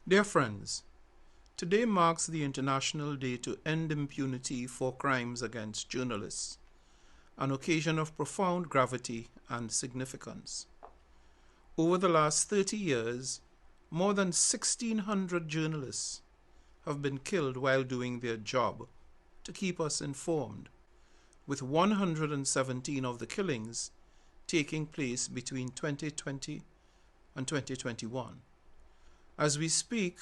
Dear friends, today marks the International Day to End Impunity for Crimes Against Journalists, an occasion of profound gravity and significance. Over the last 30 years, more than 1,600 journalists have been killed while doing their job to keep us informed, with 117 of the killings taking place between 2020 and 2021. As we speak,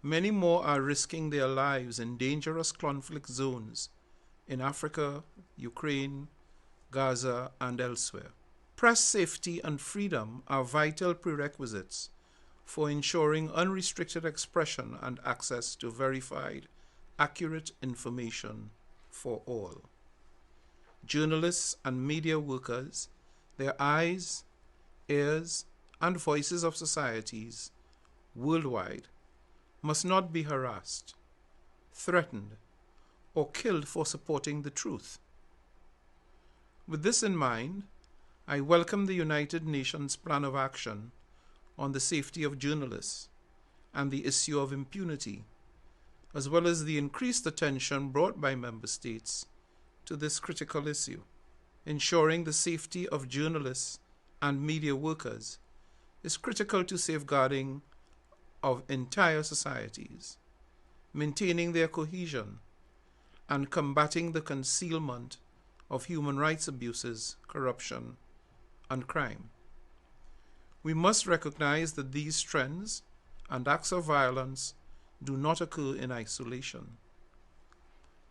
many more are risking their lives in dangerous conflict zones in Africa, Ukraine, Gaza, and elsewhere. Press safety and freedom are vital prerequisites for ensuring unrestricted expression and access to verified, accurate information for all. Journalists and media workers, their eyes, ears, and voices of societies worldwide, must not be harassed, threatened, or killed for supporting the truth. With this in mind, I welcome the United Nations Plan of Action on the Safety of Journalists and the Issue of Impunity, as well as the increased attention brought by member states to this critical issue. Ensuring the safety of journalists and media workers is critical to safeguarding of entire societies, maintaining their cohesion, and combating the concealment of human rights abuses, corruption, and crime. We must recognize that these trends and acts of violence do not occur in isolation.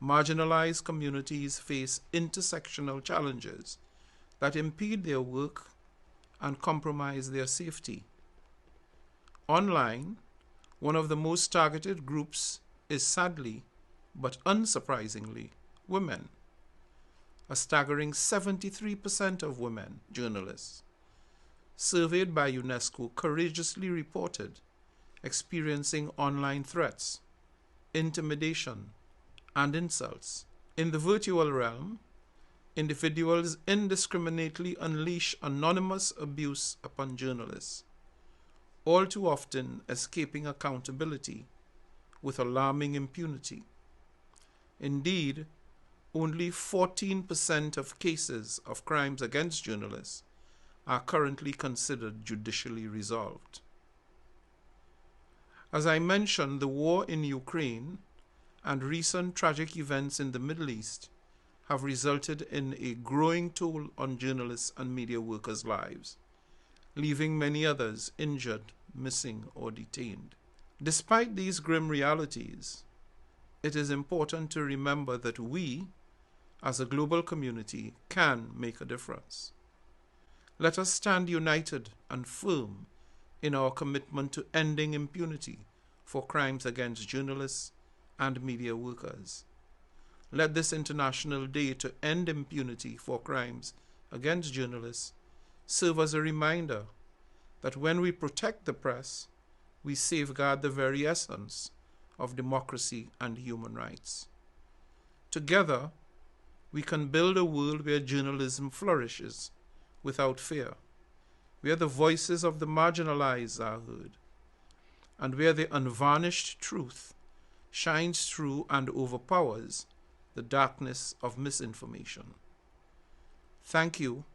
Marginalized communities face intersectional challenges that impede their work and compromise their safety. Online, one of the most targeted groups is sadly, but unsurprisingly, women. A staggering 73% of women journalists surveyed by UNESCO courageously reported experiencing online threats, intimidation, and insults. In the virtual realm, individuals indiscriminately unleash anonymous abuse upon journalists, all too often escaping accountability with alarming impunity. Indeed, only 14% of cases of crimes against journalists are currently considered judicially resolved. As I mentioned, the war in Ukraine and recent tragic events in the Middle East have resulted in a growing toll on journalists and media workers' lives, leaving many others injured, missing, or detained. Despite these grim realities, it is important to remember that we, as a global community, can make a difference. Let us stand united and firm in our commitment to ending impunity for crimes against journalists and media workers. Let this International Day to End Impunity for Crimes Against Journalists serve as a reminder that when we protect the press, we safeguard the very essence of democracy and human rights. Together, we can build a world where journalism flourishes without fear, where the voices of the marginalized are heard, and where the unvarnished truth shines through and overpowers the darkness of misinformation. Thank you,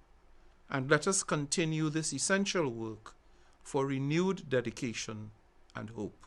and let us continue this essential work for renewed dedication and hope.